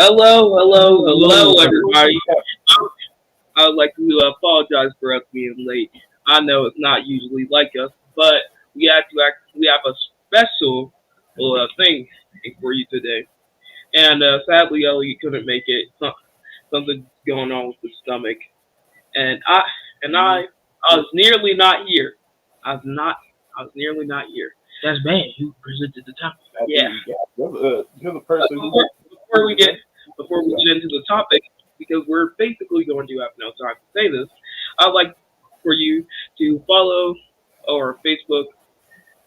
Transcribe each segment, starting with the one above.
Hello, everybody. I would like to apologize for us being late. I know it's not usually like us, but we have a special thing for you today. And sadly, Ellie couldn't make it. Something's going on with his stomach, and I was nearly not here. I was not. I was nearly not here. That's bad. You presented the topic. Yeah. You're the person who. Before we get into the topic, because we're basically going to have no time to say this, I'd like for you to follow our Facebook,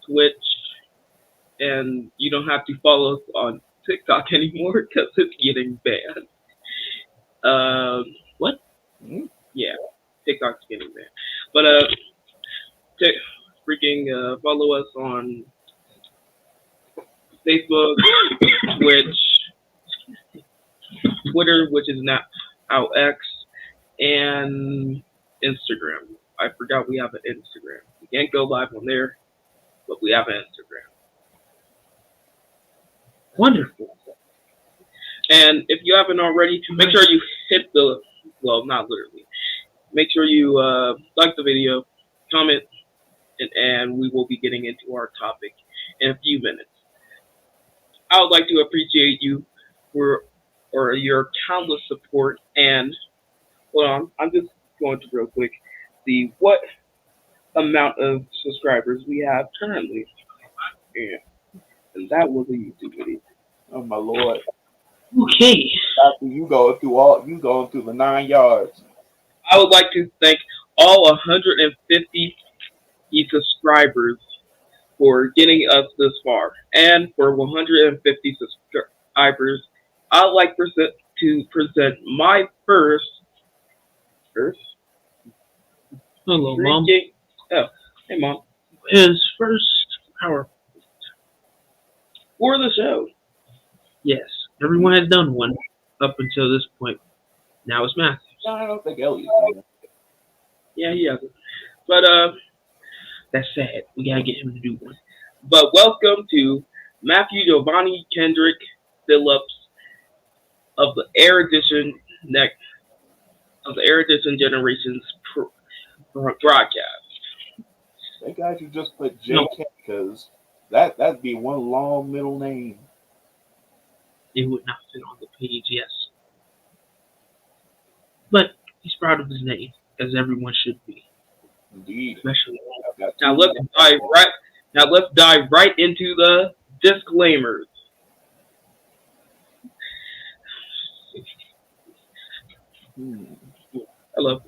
Twitch, and you don't have to follow us on TikTok anymore because it's getting banned. What? Hmm? Yeah, TikTok's getting banned. But follow us on Facebook, Twitch, Twitter, which is now X, and Instagram. I forgot we have an Instagram. We can't go live on there, but we have an Instagram. Wonderful. And if you haven't already, make sure you hit not literally. Make sure you like the video, comment, and we will be getting into our topic in a few minutes. I would like to appreciate you for your countless support, and hold on, I'm just going to real quick see what amount of subscribers we have currently. Yeah. And that was a YouTube video. Oh my lord! Okay. After you going through the 9 yards. I would like to thank all 150 subscribers for getting us this far, and for 150 subscribers, I'd like to present my first. Hello, Mom. Oh, hey, Mom. His first PowerPoint For the show. Yes, everyone has done one up until this point. Now it's Matthew. No, I don't think Elliot. Yeah, he hasn't. But That's sad. We gotta get him to do one. But welcome to Matthew Giovanni Kendrick Phillips of the Erudition Generations broadcast. That guy should just put JK because that'd be one long middle name. It would not fit on the page, yes. But he's proud of his name, as everyone should be. Indeed. Especially Now let's dive right into the disclaimers. Hello.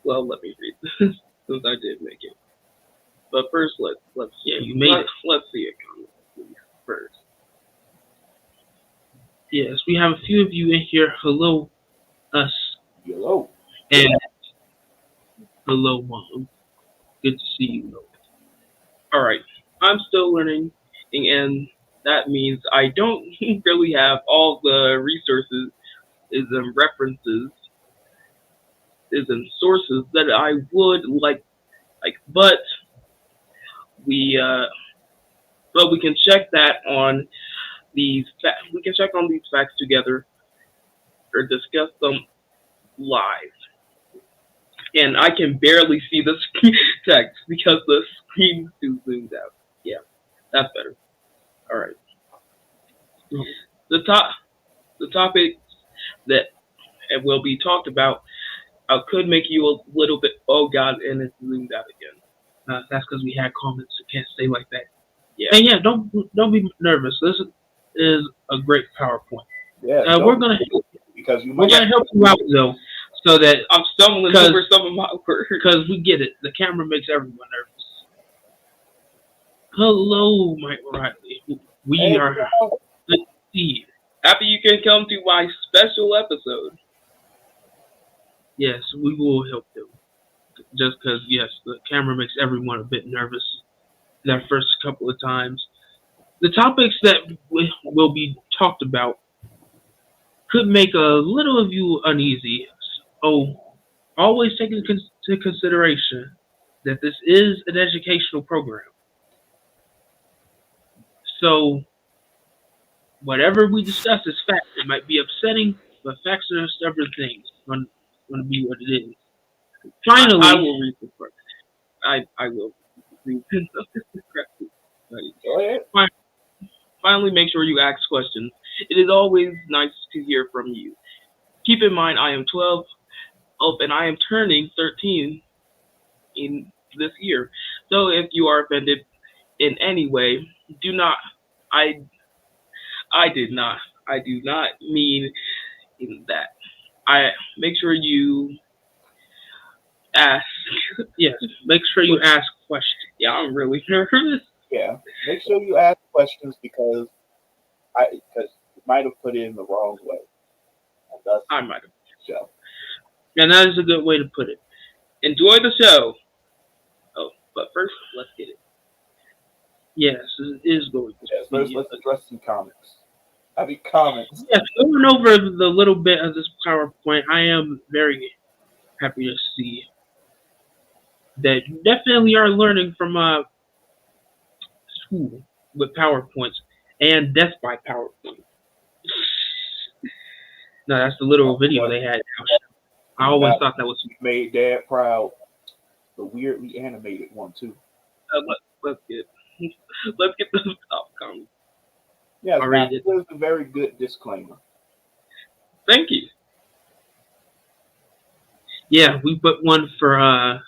Well, let me read this since I did make it. But first, let's you made it. Let's see it come first. Yes, we have a few of you in here. Hello, us. Hello. And hello, Mom. Good to see you. All right. I'm still learning, and that means I don't really have all the resources and references and sources that I would like, but we can check that on these. We can check on these facts together or discuss them live. And I can barely see the text because the screen is too zoomed out. Yeah, that's better. All right. The topic that will be talked about could make you a little bit, oh God, and it's zoomed out again. That's because we had comments that can't stay like that. Yeah. And yeah, don't be nervous. This is a great PowerPoint. Yeah. We're gonna help you out though, so that I'm stumbling over some of my words because we get it. The camera makes everyone nervous. Hello, Mike Riley. We are good to see you. Happy you can come to my special episode. Yes, we will help them. Just because, yes, the camera makes everyone a bit nervous that first couple of times. The topics that will be talked about could make a little of you uneasy. So always take into consideration that this is an educational program. So whatever we discuss is fact. It might be upsetting, but facts are stubborn things. Going to be what it is. I Finally, will read the first. I will read the correctly. Go ahead. Finally, make sure you ask questions. It is always nice to hear from you. Keep in mind, I am 12, and I am turning 13 in this year. So if you are offended in any way, do not. I I did not. I do not mean in that. I make sure you ask. yes, make sure you ask questions. Yeah, I'm really nervous. Yeah. Make sure you ask questions because you might have put it in the wrong way. And that's I might have. the show. And that is a good way to put it. Enjoy the show. Oh, but first, let's get it. Yes, it is going to Yes, first be. let's address some comics. Comics. Yes, going over the little bit of this PowerPoint, I am very happy to see that you definitely are learning from school with PowerPoints and Death by PowerPoint. No, that's the little video they had. I always thought that was. Made Dad proud. The weirdly animated one too. Let's get let's get the top comment. Yes, I'll now, read it. this is a very good disclaimer. Thank you. Yeah, we put one for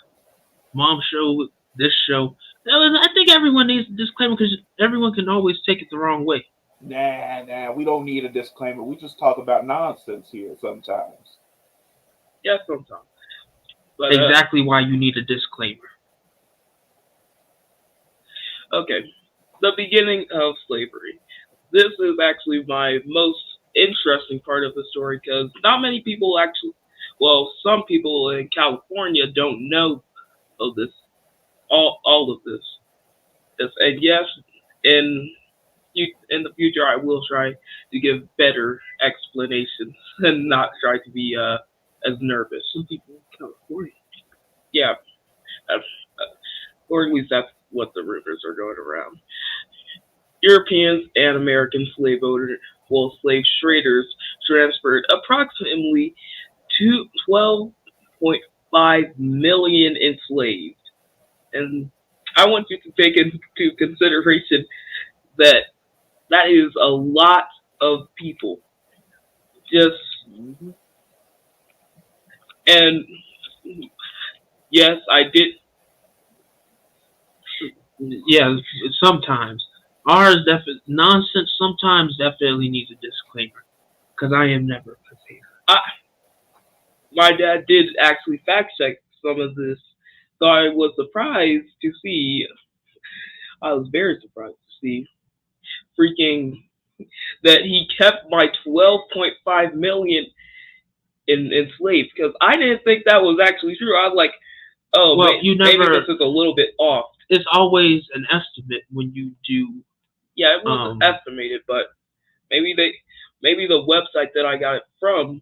mom show, this show. I think everyone needs a disclaimer because everyone can always take it the wrong way. Nah, we don't need a disclaimer. We just talk about nonsense here sometimes. Yeah, sometimes. But, Exactly why you need a disclaimer. okay, the beginning of slavery. This is actually my most interesting part of the story because not many people actually, well, some people in California don't know of this, all of this. And yes, in the future, I will try to give better explanations and not try to be as nervous. Some people in California. Yeah, uh, or at least that's what the rumors are going around. Europeans and American slave traders transferred approximately 12.5 million enslaved. And I want you to take into consideration that that is a lot of people. Just, Mm-hmm. and yes, I did. Yeah, sometimes. Ours nonsense sometimes definitely needs a disclaimer because I am never prepared. I, my dad did actually fact check some of this, so I was surprised to see. I was very surprised to see freaking that he kept my 12.5 million in enslaved because I didn't think that was actually true. I was like, oh, Well, you maybe never. this is a little bit off. It's always an estimate when you do. Yeah, it was estimated, but maybe the website that I got it from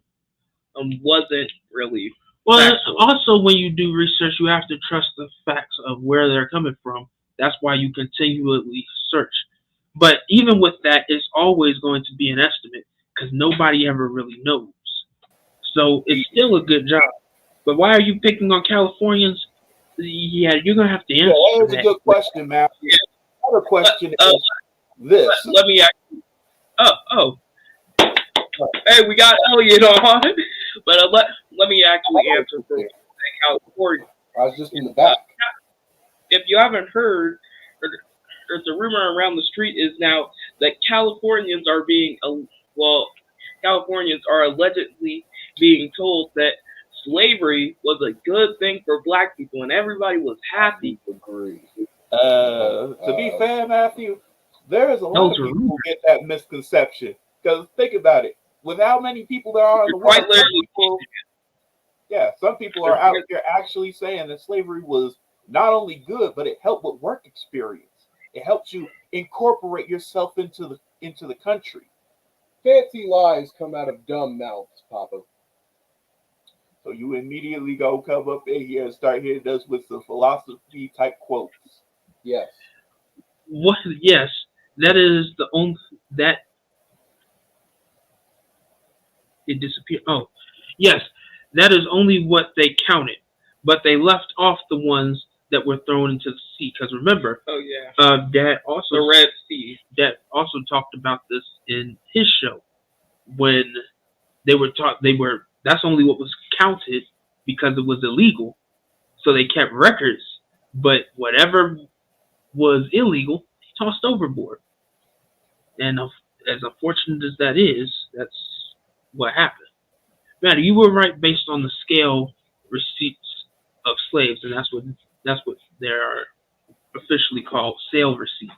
wasn't really Well, factual. also when you do research, you have to trust the facts of where they're coming from. That's why you continually search. But even with that, it's always going to be an estimate because nobody ever really knows. So it's still a good job. But why are you picking on Californians? Yeah, you're gonna have to answer Yeah, that is that. a good question, Matthew. Another question is this. Let me actually. Oh, hey, we got Elliot on, but let me actually answer for California. I was just in the back. If you haven't heard, or the rumor around the street is now that Californians are Californians are allegedly being told that slavery was a good thing for black people and everybody was happy. Agree. To be fair, Matthew, there is a lot of people who get that misconception. Because think about it. With how many people there are in the world, some people are out here actually saying that slavery was not only good, but it helped with work experience. It helps you incorporate yourself into the country. Fancy lies come out of dumb mouths, Papa. So you immediately come up in here and start hitting us with some philosophy type quotes. Yes. What? Yes, that is the only that It disappeared. Oh, yes, that is only what they counted, but they left off the ones that were thrown into the sea. Because remember, Oh yeah, Dad also the Red Sea. Dad also talked about this in his show when they were taught they were that's only what was counted because it was illegal. So they kept records, but whatever was illegal tossed overboard. And as unfortunate as that is, that's what happened. Matter, you were right based on the scale receipts of slaves, and that's what they are officially called, sale receipts.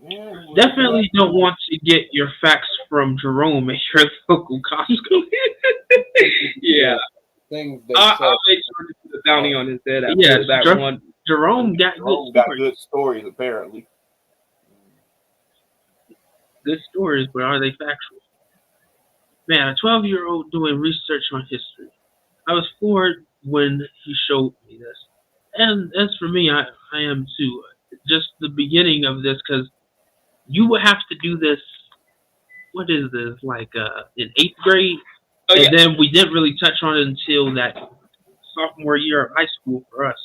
Yeah, Definitely don't want to get your facts from Jerome at your local Costco. Yeah, Things they I'll said. make sure to put a bounty on his head after Yes, that one. Jerome got Jerome good got stories. good stories apparently. Good stories, but are they factual? Man, a 12-year-old doing research on history. I was floored when he showed me this. And as for me, I am too. Just the beginning of this, because you would have to do this, what is this, like in 8th grade? Oh yeah, And then we didn't really touch on it until that sophomore year of high school for us.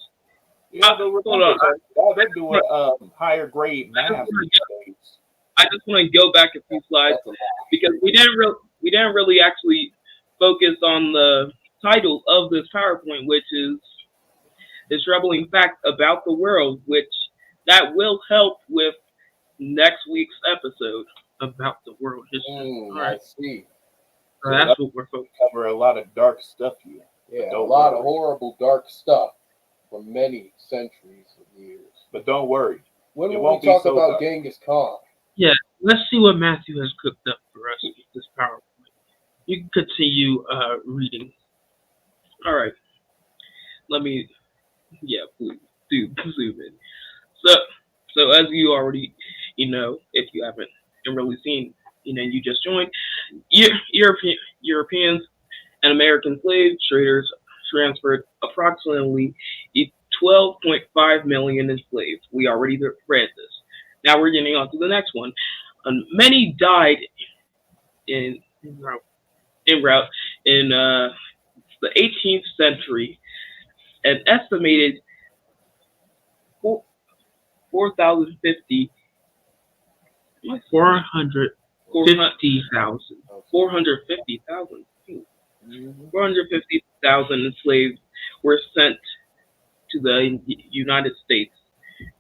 Yeah, but hold remember, on. they're doing higher grade math these days. I just want to go back a few slides That's a lot. because we didn't really actually focus on the title of this PowerPoint, which is "The Troubling Fact About the World," which that will help with next week's episode. About the world history. All I right, see. so that's what we're focusing Cover a lot of dark stuff here. Yeah, a Don't lot worry. of horrible, dark stuff for many centuries of years. But don't worry. When It will won't we be talk so about dark. Genghis Khan? Yeah, let's see what Matthew has cooked up for us with this PowerPoint. You can continue reading. All right, let me please do zoom in. So as you already if you haven't really seen, you just joined. Europeans and American slave traders transferred approximately 12.5 million enslaved. We already read this. Now we're getting on to the next one. Many died in route in the 18th century. An estimated 4,050 450,000. 450,000 Mhm. 450,000 enslaved were sent to the United States,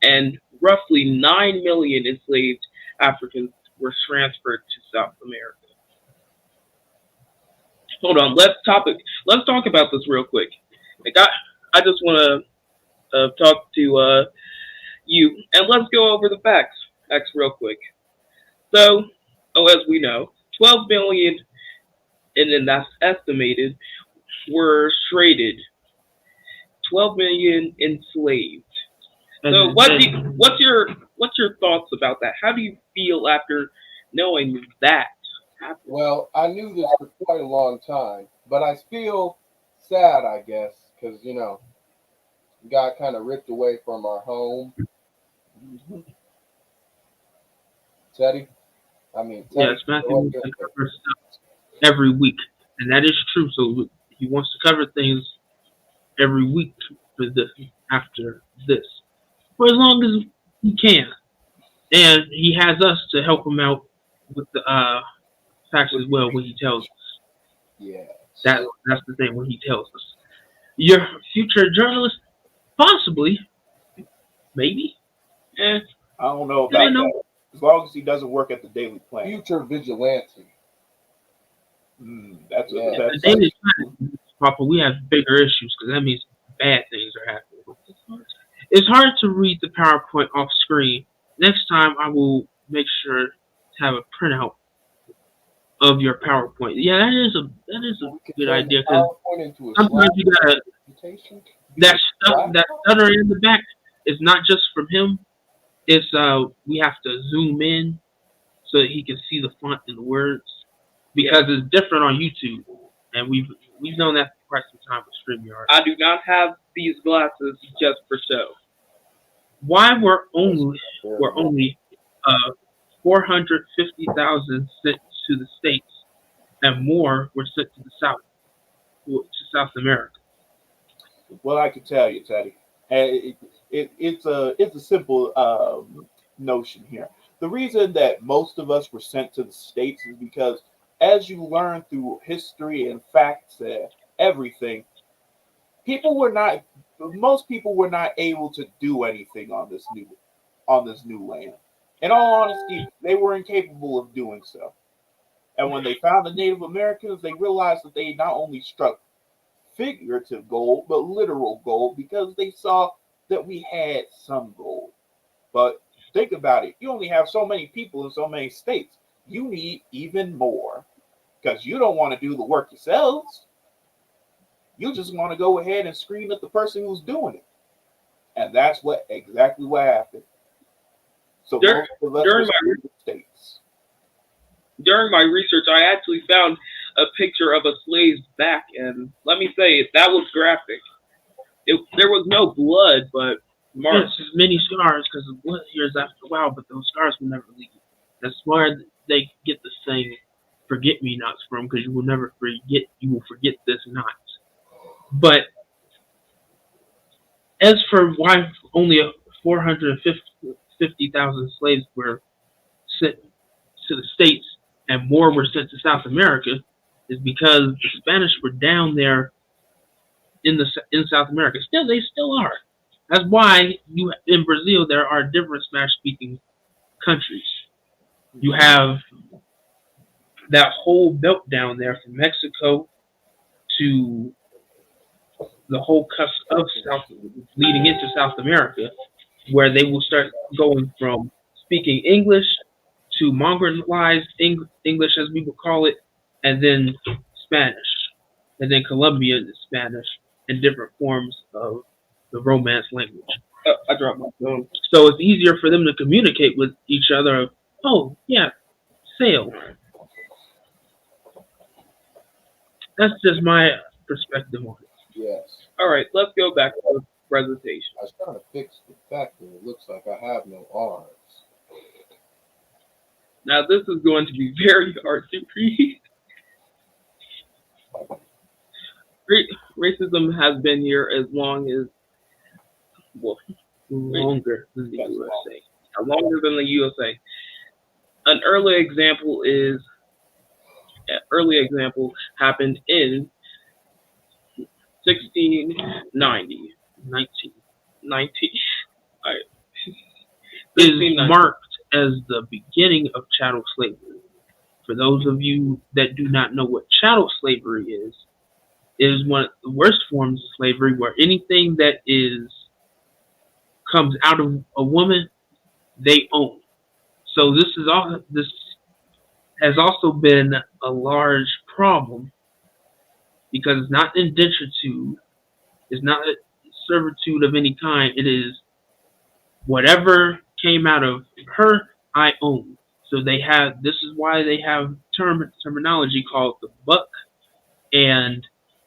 and roughly 9 million enslaved Africans were transferred to South America. Hold on, let's talk about this real quick. Like I just want to talk to you, and let's go over the facts real quick. So, as we know, 12 million, and then that's estimated, were traded. 12 million enslaved. So, what's your thoughts about that? How do you feel after knowing that happened? Well, I knew this for quite a long time, but I feel sad, I guess, because, we got kind of ripped away from our home. Teddy? Yes, Matthew wants to cover stuff every week, and that is true. So he wants to cover things every week for this after this, for as long as he can, and he has us to help him out with the facts as well when he tells us. Yeah. That's the thing when he tells us. Your future journalist, possibly, maybe. I don't know I about know. that. As long as he doesn't work at the Daily Planet. Future vigilante. That's Yeah. The that's Daily Planet, Papa, we have bigger issues because that means bad things are happening. It's hard to read the PowerPoint off screen. Next time, I will make sure to have a printout of your PowerPoint. Yeah, that is a We could good turn idea the because PowerPoint into a sometimes you gotta presentation. that stuff that stutter in the back is not just from him. It's we have to zoom in so that he can see the font and the words because it's different on YouTube, and we've known that for quite some time with StreamYard. I do not have these glasses just for show. Why were only 450,000 sent to the States, and more were sent to the South, to South America. Well, I can tell you, Teddy, it's a simple notion here. The reason that most of us were sent to the States is because, as you learn through history and facts and everything, people were not most people were not able to do anything on this new land. In all honesty, they were incapable of doing so. And when they found the Native Americans, they realized that they not only struck figurative gold, but literal gold because they saw that we had some gold. But think about it, you only have so many people in so many states. You need even more because you don't want to do the work yourselves. You just want to go ahead and scream at the person who's doing it. And that's exactly what happened. So Dur- most of us during were my in the States. during my research, I actually found a picture of a slave's back, and let me say, that was graphic. There was no blood, but marks. Yes, many scars because the blood heals after a while, but those scars will never leave. That's why they get the saying, "Forget me nots" from, because you will never forget. You will forget this not. But as for why only 450,000 slaves were sent to the States and more were sent to South America, is because the Spanish were down there in South America. They still are. That's why in Brazil there are different Spanish-speaking countries. You have that whole belt down there from Mexico to the whole cusp of South, leading into South America, where they will start going from speaking English to mongrelized English, as we would call it, and then Spanish, and then Colombian Spanish, and different forms of the Romance language. I dropped my phone. So it's easier for them to communicate with each other. Oh, yeah, sail. That's just my perspective on it. Yes. All right, let's go back to the presentation. I was trying to fix the fact that it looks like I have no arms. Now, this is going to be very hard to read. Racism has been here as long as, well, longer than the USA. Longer than the USA. An early example happened in 1690. 1990. Alright. Is marked as the beginning of chattel slavery. For those of you that do not know what chattel slavery is, it is one of the worst forms of slavery, where anything that comes out of a woman, they own. So this has also been a large problem because it's not indentured, it's not servitude of any kind. It is whatever came out of her, I own. So this is why they have terminology called the buck and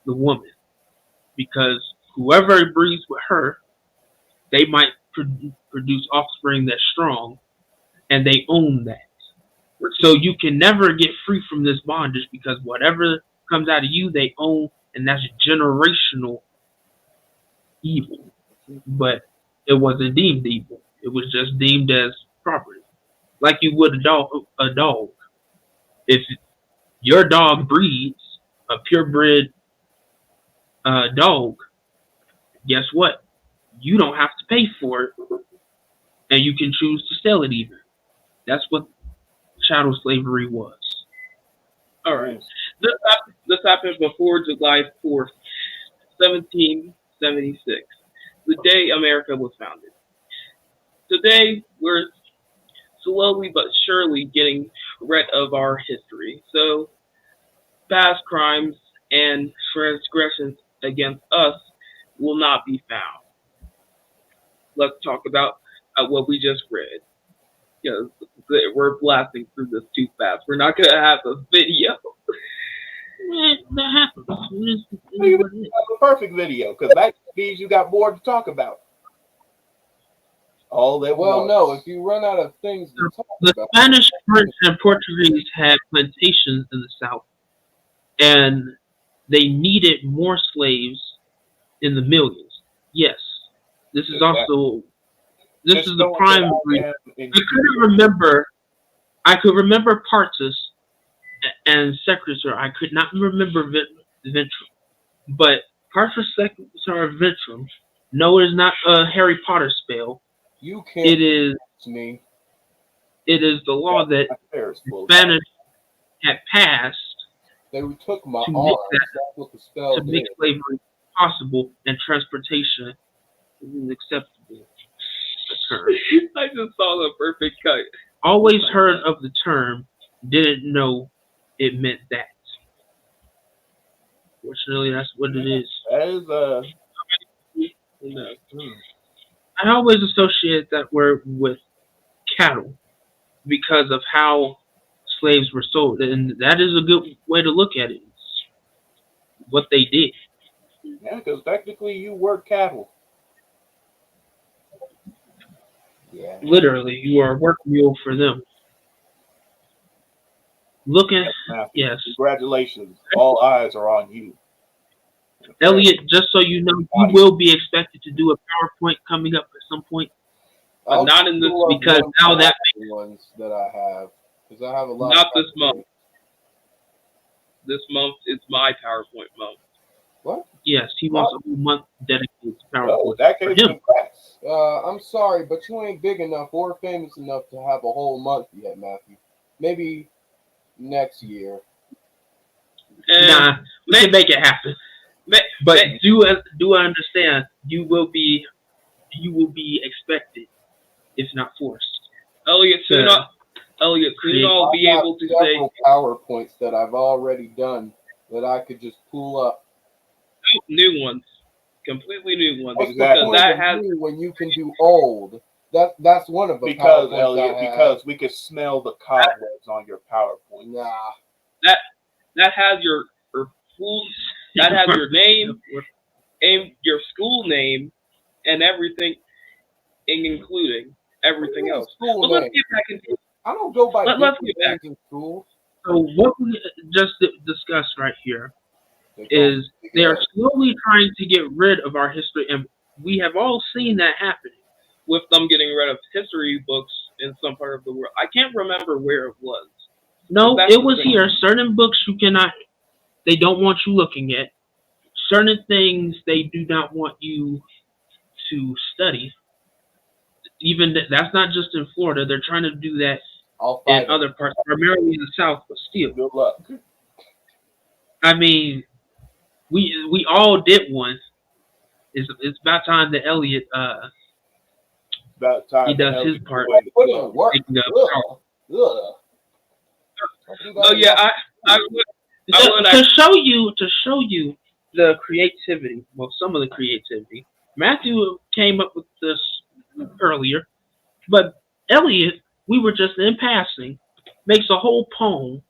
the woman, because whoever breeds with her, they might produce offspring that's strong, and they own that. So you can never get free from this bondage, because whatever comes out of you, they own, and that's generational evil. But it wasn't deemed evil. It was just deemed as property, like you would a dog. If your dog breeds a purebred dog, guess what? You don't have to pay for it, and you can choose to sell it even. That's what chattel slavery was. All right. This happened before July 4th, 1776, the day America was founded. Today, we're slowly but surely getting rid of our history. So, past crimes and transgressions against us will not be found. Let's talk about what we just read. Because we're blasting through this too fast. We're not going to have a video. That happens. You have a perfect video because that means you got more to talk about. All that Well, no, if you run out of things to talk The about. Spanish, French, and Portuguese had plantations in the South, and they needed more slaves in the millions. Yes, this is Exactly. also this Just is the knowing that prime I reason. am I couldn't inferior. remember. I could remember Partus and Secretary. I could not remember Ventrum, but Partus, Secretary, Ventrum. No, it is not a Harry Potter spell. You It can't is. convince me. It is the law Got that my affairs floating. Spanish had passed They took my to make arms. That's what the spell to make did. slavery possible and transportation is acceptable. The term. I just saw the perfect cut. Always heard of the term, didn't know it meant that. Fortunately, that's what it is. That is No. I always associate that word with cattle because of how slaves were sold, and that is a good way to look at it. It's what they did. yeah, because technically you were cattle. Yeah. Literally, you are a work mule for them. Looking, Matthew, yes. congratulations. All eyes are on you. Elliot, just so you know, you will be expected to do a PowerPoint coming up at some point. But not in this, pull up because one now of that the ones that I have, because I have a lot. Not of this month. This month is my PowerPoint month. What? Yes, he wants a whole month dedicated to Oh, PowerPoint. that For case, him. congrats. I'm sorry, but you ain't big enough or famous enough to have a whole month yet, Matthew. Maybe next year. And Nah, we can make it happen. But do understand you will be expected, if not forced. Elliot, soon I'll be I have able to say several PowerPoints that I've already done that I could just pull up. new ones, completely new ones, What's Exactly. the because point that of has new when you can do old? That's one of the Because, PowerPoints Elliot, I have. because we could smell the cobwebs on your PowerPoint. Nah. that has your full, that has your name and your school name and everything, including everything else. School But let's name. get back into I don't go by let's different get back. names in school. So what we just discussed right here They call is me they are Big slowly trying to get rid of our history, and we have all seen that happening. with them getting rid of history books in some part of the world. I can't remember where it was. No, That's it the was thing. here. Certain books you cannot, they don't want you looking at. Certain things they do not want you to study. Even that's not just in Florida. They're trying to do that I'll in fight it. other parts, primarily in the South, but still. Good luck. I mean, we all did one. It's about time that Elliot About time he does that his Elliot part. went Put in work. Taking up Ugh. Ugh. Oh yeah, I would to show you the creativity. Well, some of the creativity. Matthew came up with this earlier, but Elliot, we were just in passing, makes a whole poem.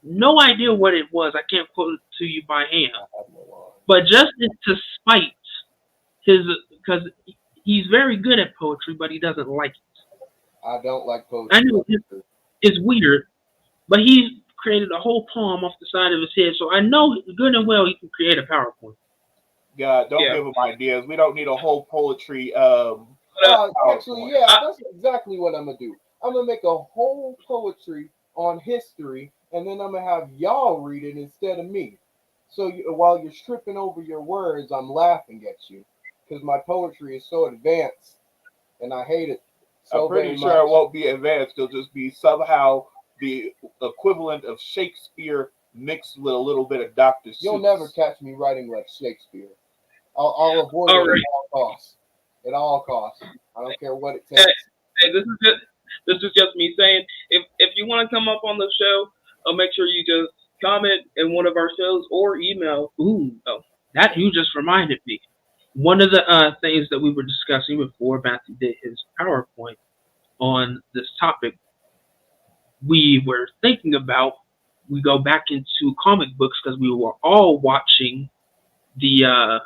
No idea what it was. I can't quote it to you by hand, but just to spite his, because he's very good at poetry, but he doesn't like it. I don't like poetry. I know it's weird, but he created a whole poem off the side of his head, so I know good and well he can create a PowerPoint. God, don't Yeah. give him ideas. We don't need a whole poetry. Actually, yeah, that's exactly what I'm gonna do. I'm gonna make a whole poetry on history, and then I'm gonna have y'all read it instead of me. So while you're stripping over your words, I'm laughing at you because my poetry is so advanced, and I hate it so I'm pretty very sure much. it won't be advanced. It'll just be somehow the equivalent of Shakespeare mixed with a little bit of Dr. Seuss. You'll never catch me writing like Shakespeare. I'll avoid All it right. at all costs. At all costs. I don't care what it takes. Hey, this is just me saying, if you want to come up on the show, make sure you just comment in one of our shows or email. That you just reminded me. One of the things that we were discussing before Matthew did his PowerPoint on this topic, we were thinking about, we go back into comic books because we were all watching the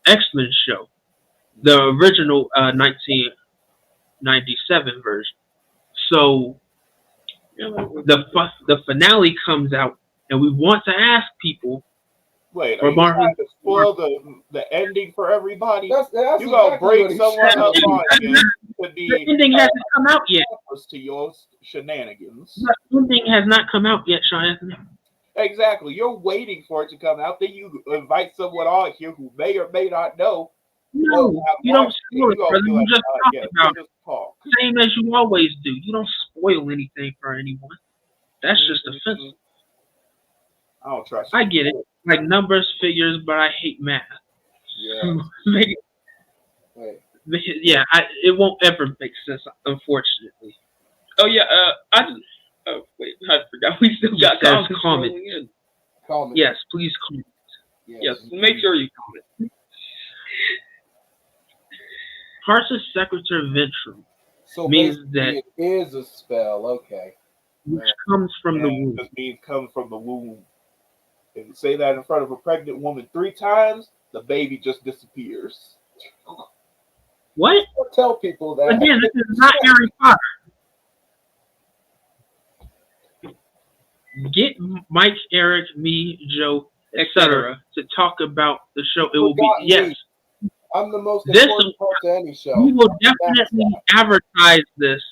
X-Men show, the original 1997 version. So the finale comes out, and we want to ask people. Wait, are for you Marvel. trying to spoil the ending for everybody? That's You gonna exactly break what he someone said. up on you to The be ending hasn't come out yet. to your shenanigans. The ending has not come out yet, Sean Anthony. Exactly. You're waiting for it to come out. Then you invite someone on here who may or may not know. No, you don't spoil it, brother. You just talk about just talk. it. Same as you always do. You don't spoil anything for anyone. That's just offensive. I don't trust you. I get it. Like numbers, figures, but I hate math. Yeah. Wait. Yeah, it won't ever make sense, unfortunately. Oh yeah, wait, I forgot. We still got comments rolling in. Comment. Yes, please comment. Yes, make sure you comment. Parsus Secretor Ventrum So means basically, that it is a spell. Okay. which comes from the And womb. this means comes from the womb. If you say that in front of a pregnant woman 3 times, the baby just disappears. What? Don't tell people that. Again, this is not Harry Potter. Get Mike, Eric, me, Joe, etc. to talk about the show. It will be yes. I'm the most This important part to any show. we will definitely advertise this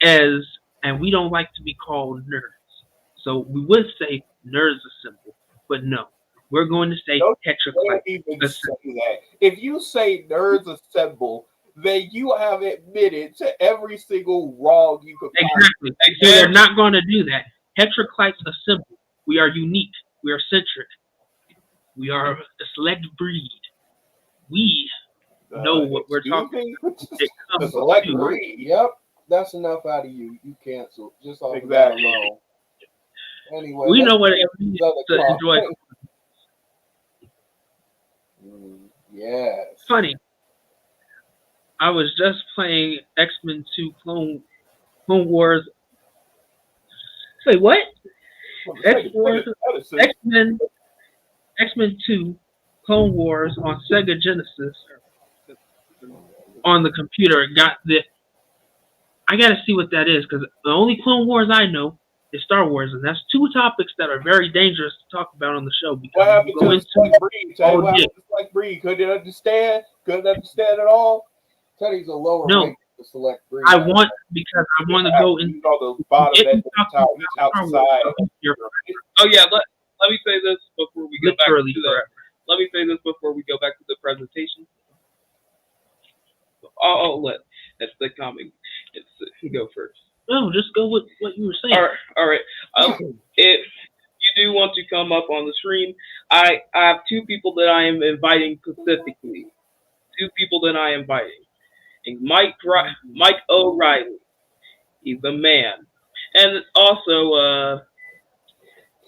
as, and we don't like to be called nerds, so we would say nerds assemble, but no, we're going to say Don't heteroclite. even say that. If you say nerds assemble, then you have admitted to every single wrong you could Exactly. So they're not going to do that. Heteroclites assemble. We are unique. We are centric. We are a select breed. We know what we're talking about. It comes select to breed. Yep, that's enough out of you. You cancel just off Exactly. of that alone. Anyway, we let's know what get it to means these other to comments. enjoy. Yes. Funny. I was just playing X-Men 2 Clone Wars. Wait, what? X-Men 2 Clone Wars on Sega Genesis on the computer. I gotta see what that is, because the only Clone Wars I know is Star Wars, and that's 2 topics that are very dangerous to talk about on the show. Because what happened to the select breed? Teddy, what happened to the select breed? Couldn't understand? Couldn't understand at all? Teddy's a lower No. rank to select breed. I want to go into the bottom if end you of the talk town, outside. Oh yeah, let me say this before we go back to literally the. forever. Let me say this before we go back to the presentation. I'll let the comic go first. No, just go with what you were saying. All right. If you do want to come up on the stream, I have 2 people that I am inviting specifically. 2 people that I am inviting. And Mike O'Reilly. He's a man. And also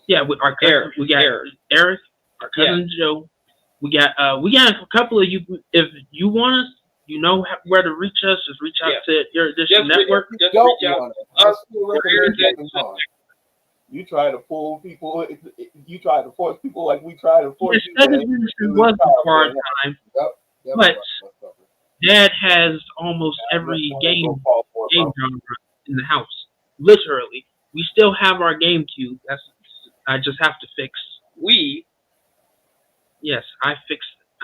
yeah, with our cousin, Eric. we got Eric, our cousin Joe. We got a couple of you. If you want us, you know where to reach us. Just reach out to Erudition Network. Just reach out. You try to pull people. You try to force people like we try to force you. Erudition was a hard time, but Dad has almost every game genre in the house. Literally, we still have our GameCube. I just have to fix. Yes, I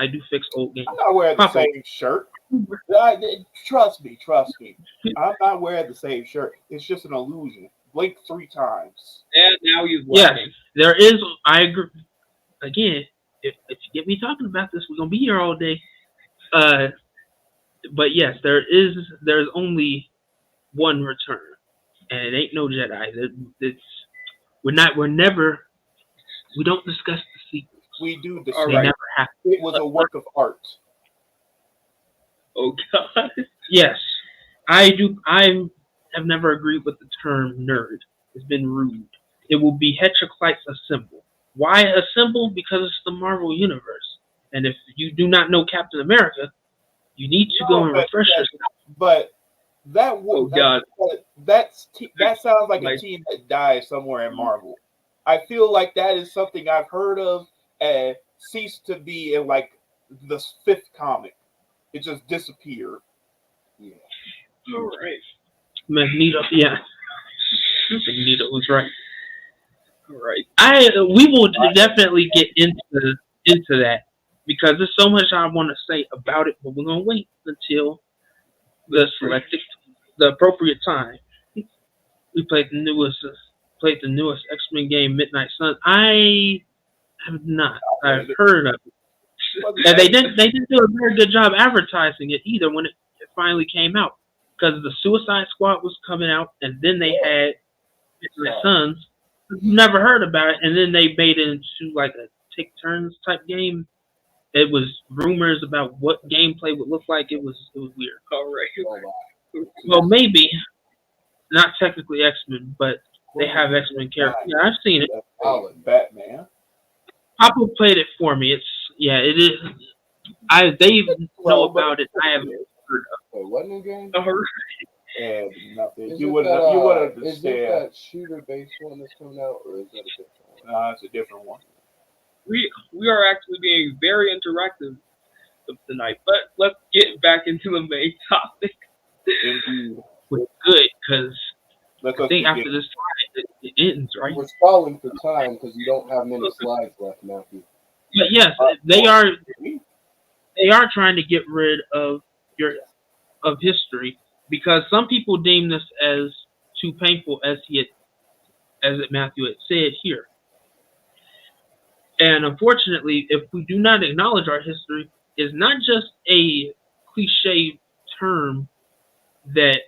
do fix old games. I'm not wearing the same shirt. Trust me. I'm not wearing the same shirt. It's just an illusion. Blink 3 times. And now he's laughing. Yes, there is. I agree. Again, if you get me talking about this, we're gonna be here all day. But yes, there's only one return, and it ain't no Jedi. We don't discuss the sequels. We do discuss. They never happen. It was a work of art. Oh God. Yes, I do. I have never agreed with the term nerd. It's been rude. It will be heteroclites assemble. Why assemble? Because it's the Marvel Universe. And if you do not know Captain America, you need to go and refresh yourself. But that sounds like a team that dies somewhere in Marvel. I feel like that is something I've heard of and ceased to be in like the 5th comic. It just disappeared. Yeah. All right. Magneto, yeah. Magneto was right. All right. We will definitely get into that because there's so much I want to say about it, but we're gonna wait until the appropriate time. We played the newest X-Men game, Midnight Sun. I have not. I've heard of it. And they didn't do a very good job advertising it either when it finally came out because the Suicide Squad was coming out, and then they had Midnight Suns. Never heard about it, and then they made it into like a take turns type game. It was rumors about what gameplay would look like. It was weird. All right. Well, maybe not technically X-Men, but they have X-Men characters. Yeah, I've seen it. Batman. Papa played it for me. It is. They know about it. I haven't heard of. What new game? And nothing. Is You would understand. Is it that shooter-based one that's coming out, or is that a different one? No, it's a different one. We are actually being very interactive tonight, but let's get back into the main topic. Indeed. Good, because I think after this time it ends, right? We're stalling for time because you don't have many slides left, Matthew. But yes, they are trying to get rid of history because some people deem this as too painful, as Matthew had said here. And unfortunately, if we do not acknowledge our history, it's not just a cliche term that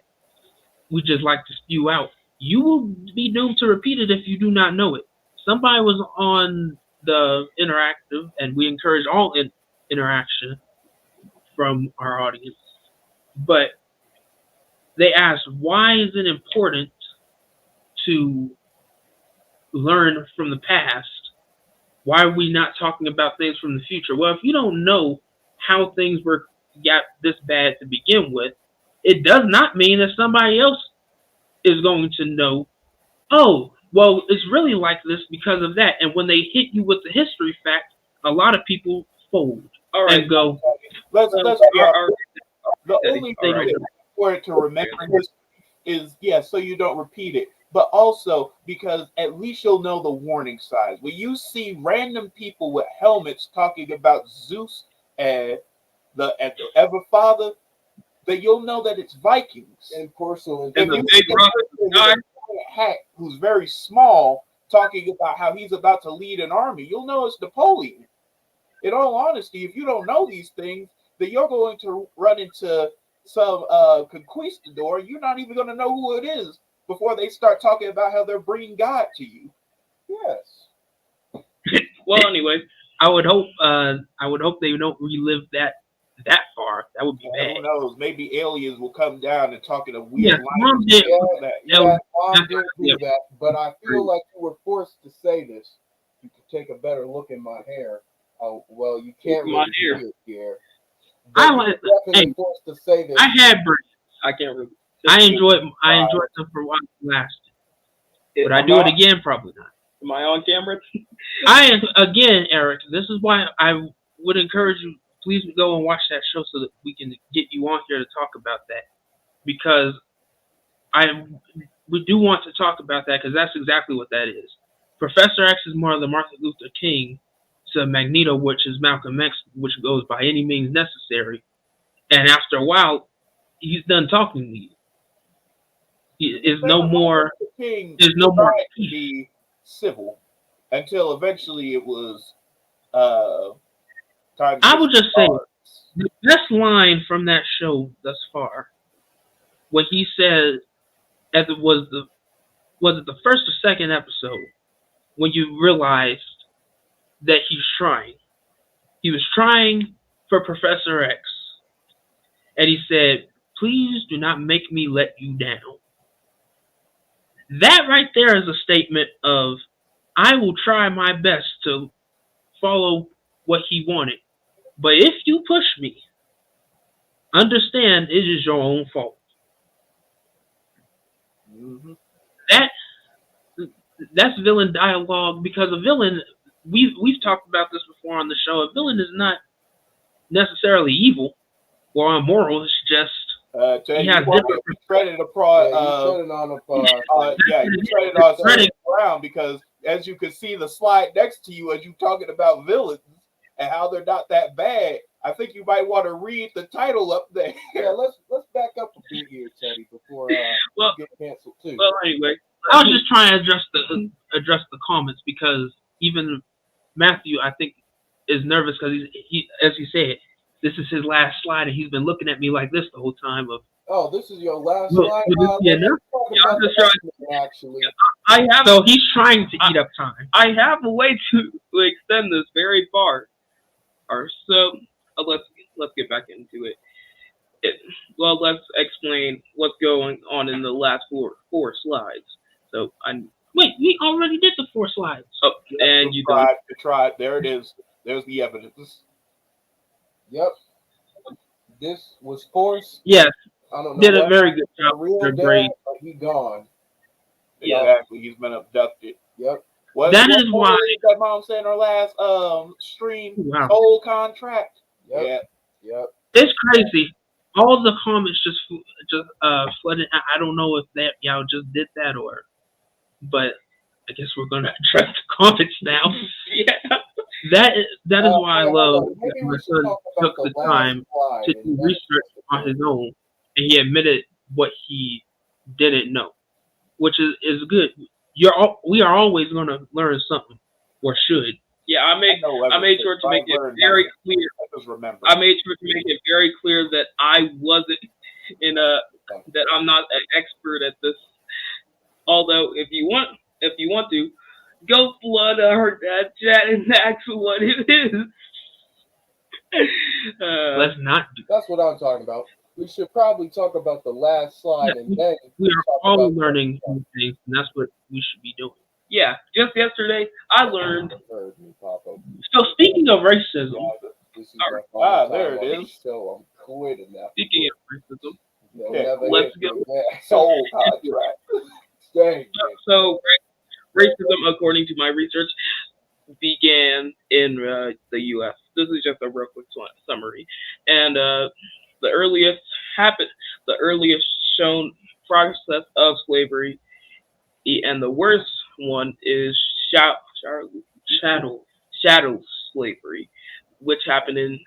we just like to spew out. You will be doomed to repeat it if you do not know it. Somebody was on the interactive, and we encourage all interaction from our audience. But they asked, why is it important to learn from the past? Why are we not talking about things from the future? Well, if you don't know how things got this bad to begin with, it does not mean that somebody else is going to know, oh, well, it's really like this because of that. And when they hit you with the history fact, a lot of people fold and go. The only thing that's important to remember is, so you don't repeat it. But also because at least you'll know the warning signs. When you see random people with helmets talking about Zeus and the Everfather, that you'll know that it's Vikings. And porcelain. And you see a hat who's very small talking about how he's about to lead an army, you'll know it's Napoleon. In all honesty, if you don't know these things, then you're going to run into some conquistador. You're not even going to know who it is before they start talking about how they're bringing God to you. Yes. Well, anyway, I would hope they don't relive that far. That would be bad. Who knows? Maybe aliens will come down and talk in a weird language. Mom did do that, but I feel like you were forced to say this. You could take a better look in my hair. Well, you can't really see it here. Definitely forced to say this. I had braids. I can't really. I enjoyed them for a while lasted. Would I do it again? Probably not. Am I on camera? Again, Eric, this is why I would encourage you, please go and watch that show so that we can get you on here to talk about that. Because we do want to talk about that because that's exactly what that is. Professor X is more of the Martin Luther King to Magneto, which is Malcolm X, which goes by any means necessary. And after a while, he's done talking to you. There's no more. There's no more to be civil until eventually it was time. I would just say the best line from that show thus far, what he said, as it was the first or second episode, when you realized that he's trying. He was trying for Professor X, and he said, "Please do not make me let you down." That right there is a statement of, I will try my best to follow what he wanted. But if you push me, understand it is your own fault. Mm-hmm. That's villain dialogue, because a villain, we've talked about this before on the show, a villain is not necessarily evil or immoral, it's just Tell He you has what, different you treaded Yeah, upon, you treading on a yeah, you treaded on certain ground because, as you can see, the slide next to you, as you talking about villains and how they're not that bad. I think you might want to read the title up there. Yeah, let's back up a bit here, Teddy, before well, you get canceled too. well, anyway, I was just trying to address the comments because even Matthew, I think, is nervous because he, as he said, this is his last slide, and he's been looking at me like this the whole time. Oh, this is your last Will slide. this be enough? Talking Yeah, about I'm the just trying. X-Men, actually. I have So he's trying to eat up time. I have a way to extend this very far. Or so let's get back into it. Well, let's explain what's going on in the last four slides. So Wait, we already did the 4 slides. oh, and you don't. You tried. There it is. There's the evidence. Yep. This was forced. Yes, I don't know. did a what very good a job. real They're dad, great. but he gone. Exactly. He's been abducted. Yep. What Is why. that mom said in her last stream? Wow. Soul contract. Yep. Yeah. Yep. It's crazy. All the comments just flooded. I don't know if that y'all just did that but I guess we're gonna address the comments now. Yeah. That is why I love maybe that my we should son talk took about the last time slide to and do then- research on his own, and he admitted what he didn't know, which is good. We are always gonna learn something, or should. Yeah, I made sure to make it very clear. I just remember. I made sure to make it very clear that I wasn't that I'm not an expert at this. Although, if you want to, go flood our chat and ask what it is. Let's not do. That's what I'm talking about. We should probably talk about the last slide and then We are talk all about learning new things, and that's what we should be doing. Yeah, just yesterday I learned. Heard me, Papa. So speaking of racism, This is Alright. my final There time it on the is. show. I'm quitting now. Speaking of racism, They'll Okay, never let's hit me go. again. Soul contract. Dang, so racism, according to my research, began in the U.S. This is just a real quick summary, and the earliest shown process of slavery, and the worst one is chattel slavery, which happened in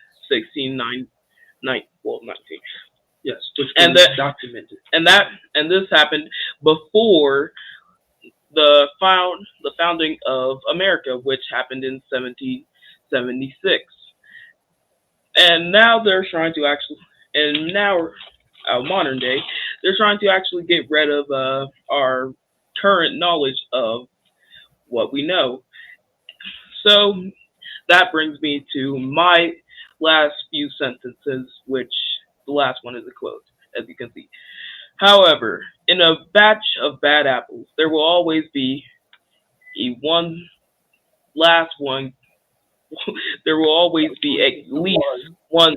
19. yes, which And was that- documented. And this happened before the founding of America, which happened in 1776. And now they're trying to modern day, they're trying to actually get rid of our current knowledge of what we know. So that brings me to my last few sentences, which the last one is a quote, as you can see. However, in a batch of bad apples, there will always be last one. There will always be at least one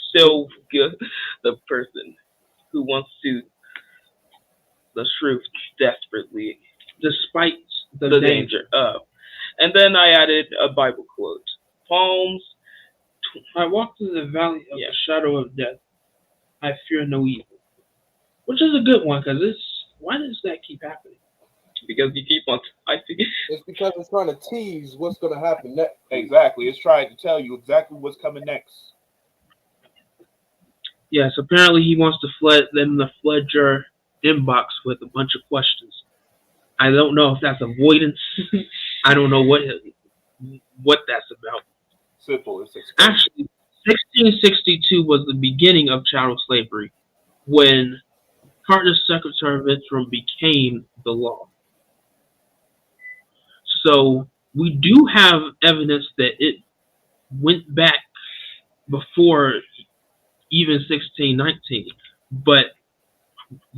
still good, the person who wants to the truth desperately, despite the danger of. And then I added a Bible quote. Psalms. I walk through the valley of Yeah. the shadow of death. I fear no evil. Which is a good one, because why does that keep happening? Because you keep on typing. it's because it's trying to tease what's going to happen next. Exactly. It's trying to tell you exactly what's coming next. Yes, apparently he wants to flood your inbox with a bunch of questions. I don't know if that's avoidance. I don't know what that's about. Simple. It's Actually, 1662 was the beginning of chattel slavery, when Carter's Secretary of Interim became the law. So we do have evidence that it went back before even 1619, but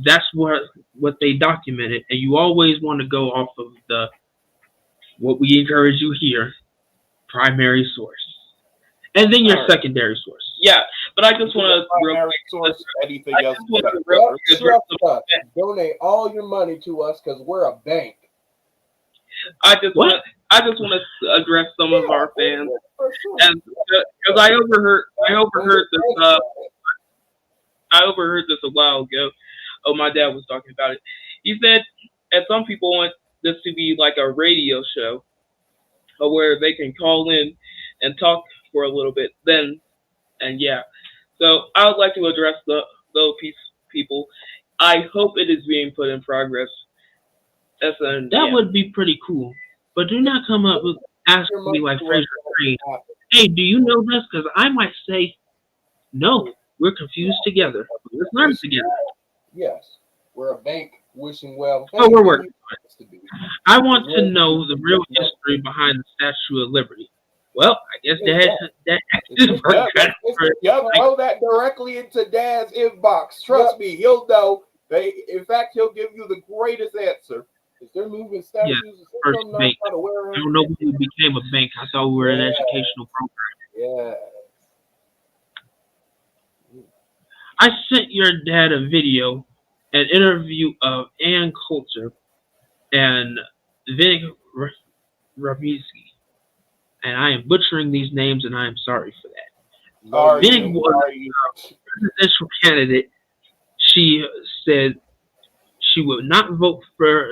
that's what they documented, and you always want to go off of what we encourage you here, primary source, and then your secondary source. Yeah, but I just want to primary source. Anything I else? just want to better. real Well, quick trust us. Donate all your money to us because we're a bank. I just want to address some of our fans, For sure. and because I overheard this I overheard this a while ago. Oh, my dad was talking about it. He said that some people want this to be like a radio show, where they can call in and talk for a little bit. Then and yeah, so I would like to address those people. I hope it is being put in progress. That would be pretty cool. But do not come up with asking me like Fraser Crane, hey, do you know this? Because I might say, no, we're confused together. Let's learn together. Yes, we're a bank wishing well. Oh, we're working on it. I want to know the real history behind the Statue of Liberty. Well, I guess that is throw that directly into Dad's inbox. Trust me, he'll know. In fact, he'll give you the greatest answer. Is there moving statues? Yeah, first bank. I don't know when we became a bank. I thought we were an educational program. Yeah. I sent your dad a video, an interview of Ann Coulter and Vic Rabinski. And I am butchering these names, and I am sorry for that. Vic was a presidential candidate. She said she would not vote for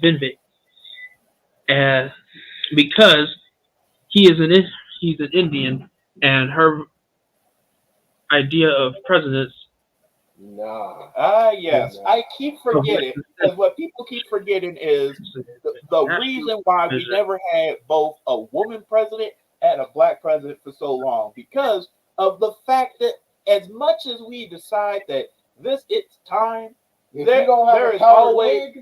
Vinvic because he's an Indian, and her idea of presidents. Yes. I keep forgetting, because what people keep forgetting is the reason why we never had both a woman president and a black president for so long, because of the fact that as much as we decide that it's time, there's always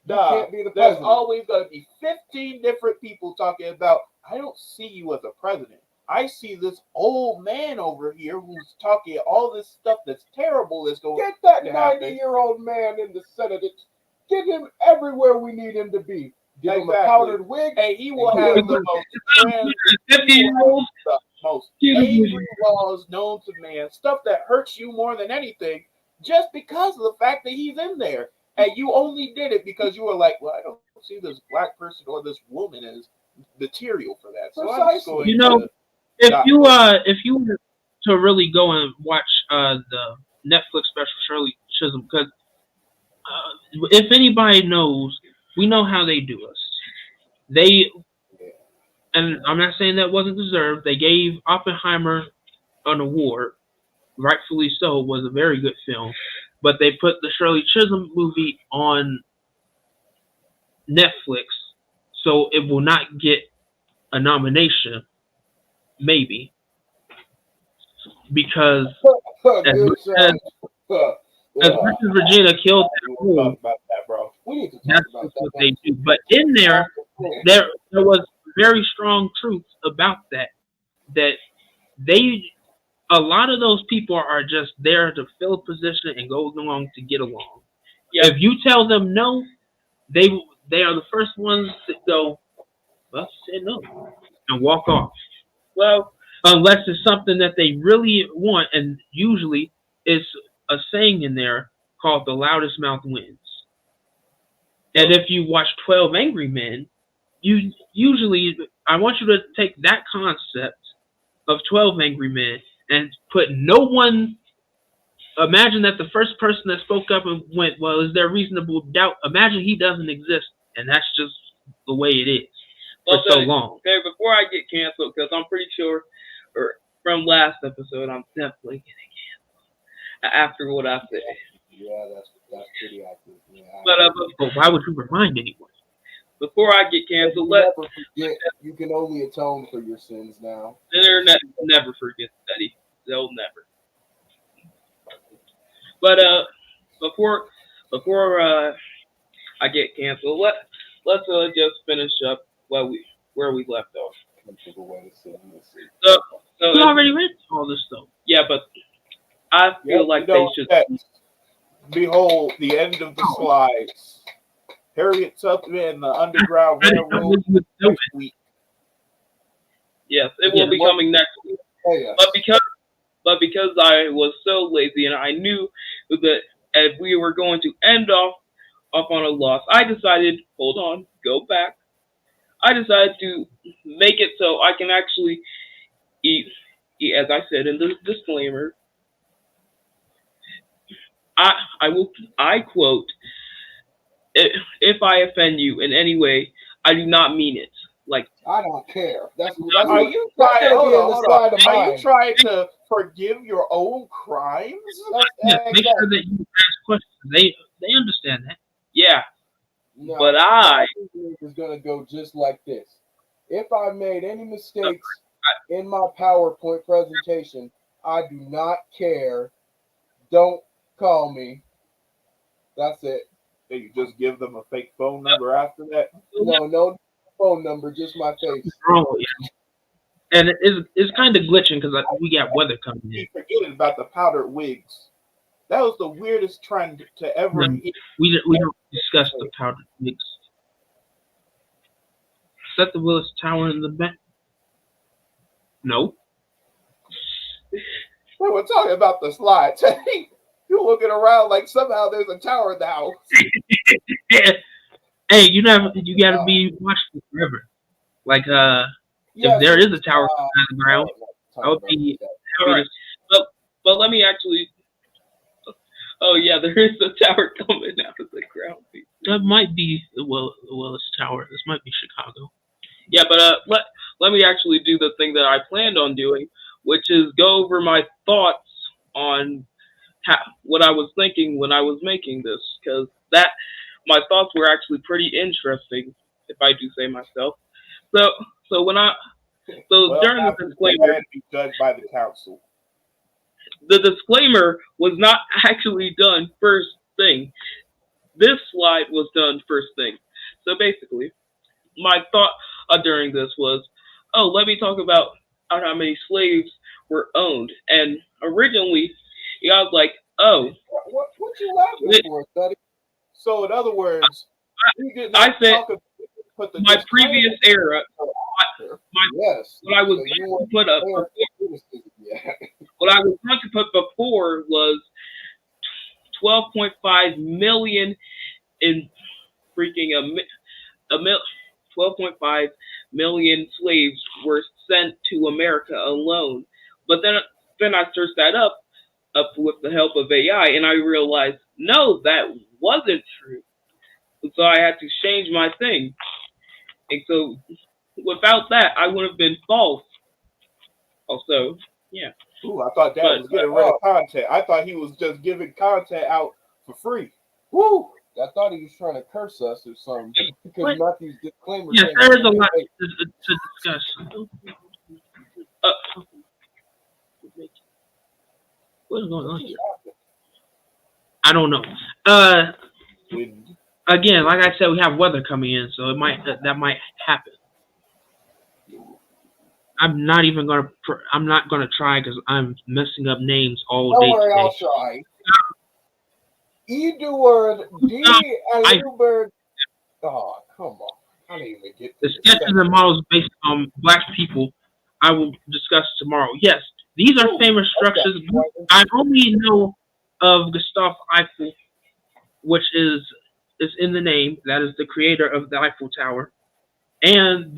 going to be 15 different people talking about, I don't see you as a president. I see this old man over here who's talking all this stuff that's terrible that's going Get that 90-year-old man in the Senate. Get him everywhere we need him to be. Give him a powdered wig. And he will have the most angry laws known to man. Stuff that hurts you more than anything, just because of the fact that he's in there. And you only did it because you were like, well, I don't see this black person or this woman as material for that. So I'm just going if you were to really go and watch the Netflix special Shirley Chisholm, because if anybody knows, we know how they do us. And I'm not saying that wasn't deserved. They gave Oppenheimer an award, rightfully so. It was a very good film, but they put the Shirley Chisholm movie on Netflix, so it will not get a nomination. Maybe because as much as Regina killed that role, that's what they do. But in there was very strong truth about that a lot of those people are just there to fill a position and go along to get along. Yeah. If you tell them no, they are the first ones to go, well, say no and walk off. Well, unless it's something that they really want, and usually it's a saying in there called "the loudest mouth wins." And if you watch 12 Angry Men, I want you to take that concept of 12 Angry Men and put no one. Imagine that the first person that spoke up and went, well, is there reasonable doubt? Imagine he doesn't exist, and that's just the way it is. For so long. Okay, before I get canceled, because I'm pretty sure, or from last episode, I'm definitely getting canceled after what I said. Yeah, that's pretty accurate. Yeah, but why would you remind anyone? Before I get canceled, you can only atone for your sins now. The internet never forgets, Eddie. They'll never. But before I get canceled, let's just finish up where we left off. So we already read all this stuff. Yeah, but I feel like they should. Behold, the end of the slides. Harriet Tubman and the Underground Railroad next week. Yes, it will be coming next week. Oh, yes. But because I was so lazy and I knew that if we were going to end off on a loss, I decided, hold on, go back. I decided to make it so I can actually eat, as I said in the disclaimer, I quote, if I offend you in any way, I do not mean it. Like, I don't care. That's Are what you that's trying? gonna Hold be in on, the hold on. slide of Are you mine. trying to forgive your own crimes? Yeah, make sure Exactly. that you ask questions. They understand that. yeah, but No, my reasoning is gonna go just like this. If I made any mistakes in my PowerPoint presentation, I do not care. Don't call me. That's it. Then you just give them a fake phone number after that. No phone number, just my face. Wrong, yeah. And it's kind of glitching because we got weather coming in. Keep forgetting about the powdered wigs. That was the weirdest trend to ever. No, we don't discuss the powdered mix. Is that the Willis Tower in the back? No. We were talking about the slides. You're looking around like somehow there's a tower in the house. Hey, you gotta be watching forever. Like if there is a tower on the ground, I would be all happy right. But let me actually. Oh yeah, there is a tower coming out of the ground. that might be the Willis Tower. This might be Chicago. Yeah, but let me actually do the thing that I planned on doing, which is go over my thoughts on what I was thinking when I was making this, because my thoughts were actually pretty interesting, if I do say myself. So so when I so Well, during now the you disclaimer, had to be judged by the council. the disclaimer was not actually done first thing. This slide was done first thing. So basically, my thought during this was, oh, let me talk about how many slaves were owned. And originally, I was like, oh, What you laughing for, Study? So, in other words, you did I not said talk about put the my previous era, Yes. what I was So you going want to put up, fair criticism, yeah. what I was going to put before was 12.5 million in freaking a mil, 12.5 million slaves were sent to America alone. But then I searched that up with the help of AI, and I realized no, that wasn't true. So I had to change my thing. And so without that, I would have been false. Also, yeah. Ooh, I thought Dad But was getting rid of content. I thought he was just giving content out for free. Woo! I thought he was trying to curse us or something because What? Matthew's disclaimer. Yes, came there is a out. lot to discuss. uh, What is going on here? I don't know. Wind. Again, like I said, we have weather coming in, so it might that might happen. I'm not gonna try because I'm messing up names all Don't day worry, today. I'll try. Edward D. Alubert. Oh, come on. I didn't even get The to sketches and models based on Black people I will discuss tomorrow. Yes, these are famous structures. I only know of Gustav Eiffel, which is in the name. That is the creator of the Eiffel Tower. And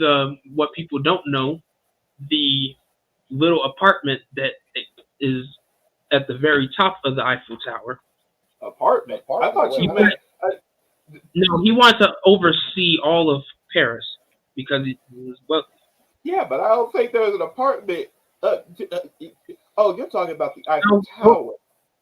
what people don't know, the little apartment that is at the very top of the Eiffel Tower. Apartment. I thought you meant. No, he wanted to oversee all of Paris because he was wealthy. Yeah, but I don't think there's an apartment. Oh, you're talking about the Eiffel Tower.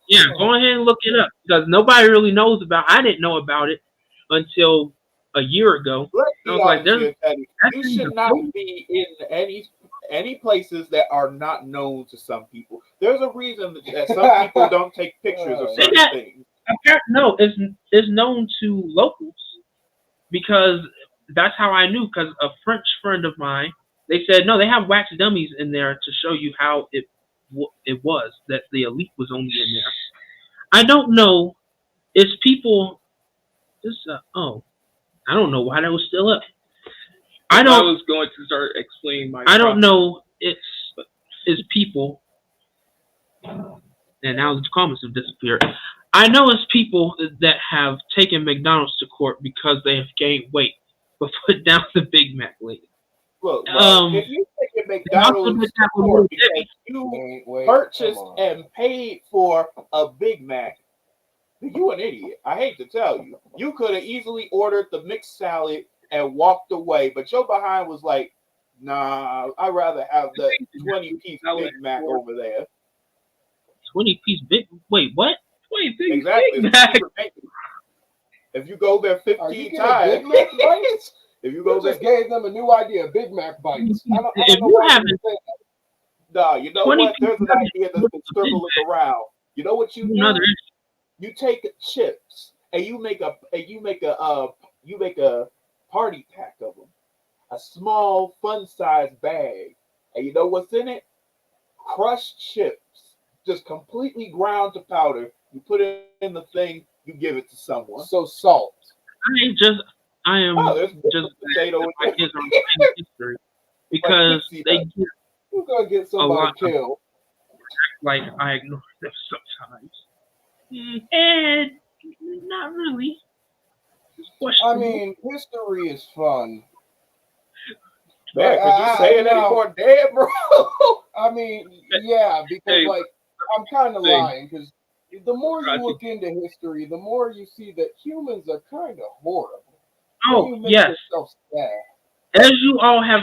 Yeah, go ahead and look it up because nobody really knows about. I didn't know about it until a year ago. Let's I be was like, honest here, Teddy. You should not be in any places that are not known to some people. There's a reason that some people don't take pictures of certain things. No, it's known to locals because that's how I knew. Because a French friend of mine, they said no, they have wax dummies in there to show you how it was that the elite was only in there. I don't know. It's people. This I don't know why that was still up. I was going to start explaining my. I don't know. It's people, and now the comments have disappeared. I know it's people that have taken McDonald's to court because they have gained weight, but put down the Big Mac lady. Look, if you take a McDonald's to court because you purchased and paid for a Big Mac, You an idiot. I hate to tell you. You could have easily ordered the mixed salad and walked away, but your behind was like, nah, I'd rather have the 20-piece Big Mac over there. 20-piece Big. Wait, what? 20-piece Exactly. Big Mac. If you go there Are you 15 getting times, Big Mac bites? if you You go there, just gave them a new idea, Big Mac bites. I don't If know you why haven't, you say that. nah, you know 20 what? There's an idea that's been Big circling around. You know what you another do? issue. You take chips and you make a party pack of them, a small fun-sized bag, and you know what's in it? Crushed chips, just completely ground to powder. You put it in the thing, you give it to someone. So salt. I am Oh, there's just potato. glad that my kids are playing history because Pixie they Nut. get You're gonna get a somebody lot of, killed. like, I ignore them sometimes. And not really. It's I questionable. mean, history is fun. Man, could you say it any Now, more dead, bro? I mean, yeah, because Hey, like I'm kind of hey. lying because the more you Roger. look into history, the more you see that humans are kind of horrible. Then Oh, you make yes. yourself sad. As you all have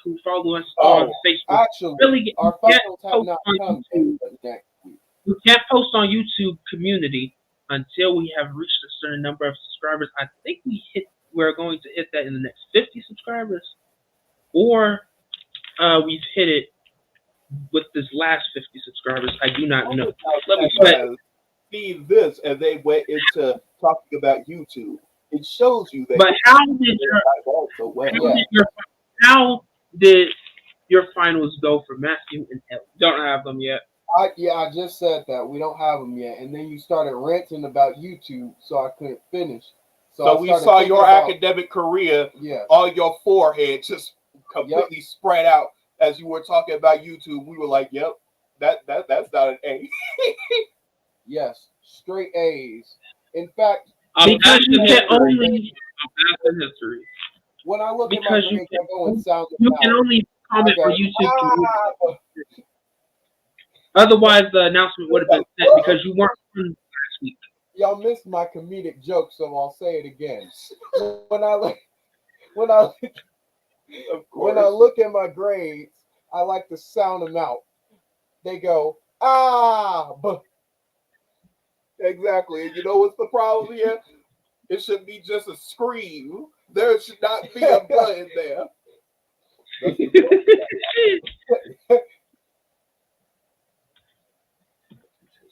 who follow us on Oh, Facebook, Actually, really our can't photos have post not on come yet, YouTube. but next week. We can't post on YouTube community until we have reached a certain number of subscribers. I think we're going to hit that in the next 50 subscribers, or we've hit it with this last 50 subscribers. I do not know. Let me check. See this, and they went into talking about YouTube. It shows you that. But how did so well. how did your finals go for Matthew and Ellie? Don't have them yet. I just said that we don't have them yet, and then you started ranting about YouTube, so I couldn't finish. So I we started saw thinking your about- academic career Yeah, on your forehead just completely spread out as you were talking about YouTube. We were like, "Yep, that's not an A." yes, straight A's. In fact, Because you can only I'm back in history. when I look at my because you grades, I go and sound you them can out. only comment I for go, YouTube community. "Ah!" Otherwise, the announcement would have been set because you weren't on last week. Y'all missed my comedic joke, so I'll say it again. When I look, when I Of when course. I look at my grades, I like to sound them out. They go, ah, but Exactly. And you know what's the problem here? It should be just a scream. There should not be a button there.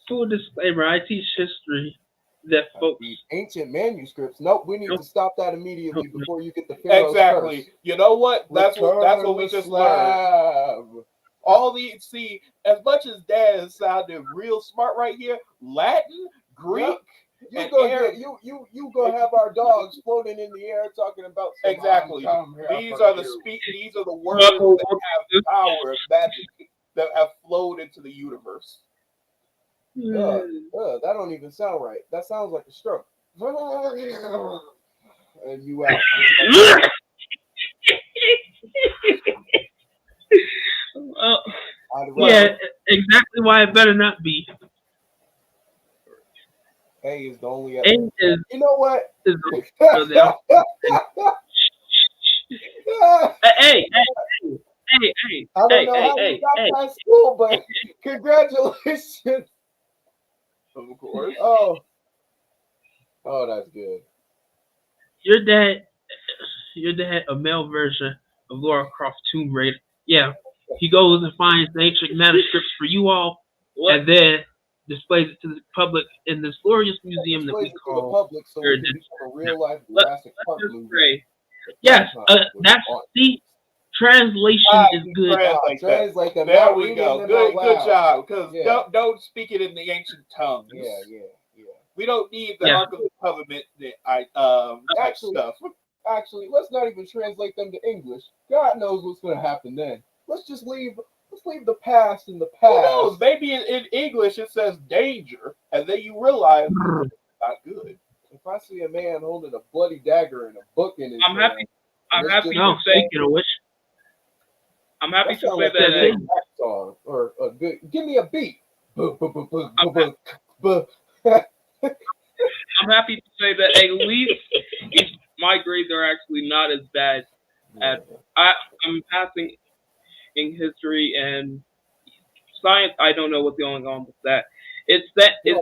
Full disclaimer: I teach history. That folks. these ancient manuscripts. Nope, we need to stop that immediately before you get the Pharaoh's Exactly. curse. You know what? That's what Return we the just learned. slab. All these, see, as much as Dad sounded real smart right here, Latin, Greek, Yep. You and gonna Arabic. get you gonna have our dogs floating in the air talking about some, Exactly. come here These for are the you. these are the words that have power, magic, that have flowed into the universe. That don't even sound right. That sounds like a stroke. And you out. Yeah, exactly why it better not be. A is the only. A is You know what? is hey. I don't know how we got past school, but congratulations. Of course. Oh, that's good. Your dad, a male version of Laura Croft Tomb Raider. Yeah, he goes and finds the ancient manuscripts for you all, and then displays it to the public in this glorious museum that we Displays it to call the public so it can become a real life Jurassic Park movie. Yes, that's the translation is good. Translate them. There we go. Good job. Because don't speak it in the ancient tongues. Yeah. We don't need the Ark of the Covenant type stuff. Actually, let's not even translate them to English. God knows what's going to happen then. Let's just leave the past in the past. Who knows? Maybe in English it says danger, and then you realize it's not good. If I see a man holding a bloody dagger and a book in his hand, I'm happy No, to say speaking of which, I'm happy that to sounds say like that a rap song or a good. Give me a beat. I'm happy to say that at least my grades are actually not as bad. I'm passing in history and science. I don't know what's going on with that. It's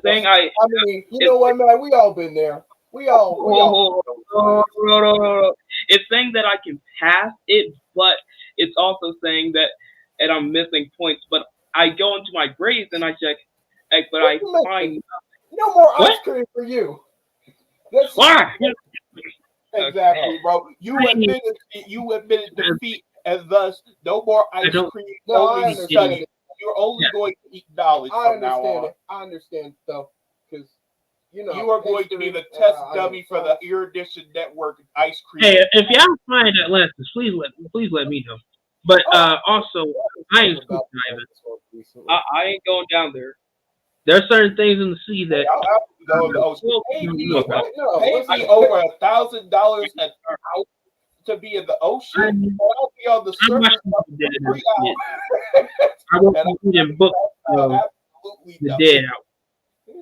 saying I mean, you know what, man? We all been there. We all. It's saying that I can pass it, but it's also saying that I'm missing points. But I go into my grades and I check, but I find no more ice cream for you. Why? Exactly, bro. You admitted defeat, and thus no more ice cream. Only study. You're only going to eat knowledge from now on. I understand stuff because you are going to be the test dummy for the Erudition Network ice cream. Hey, if y'all find Atlantis, please let me know. But also, I ain't scuba diving. I ain't going down there. There are certain things in the sea that go to the ocean. Pay me over $1,000 an hour to be in the ocean. I'll be on the surface. I won't be reading books of the dead out.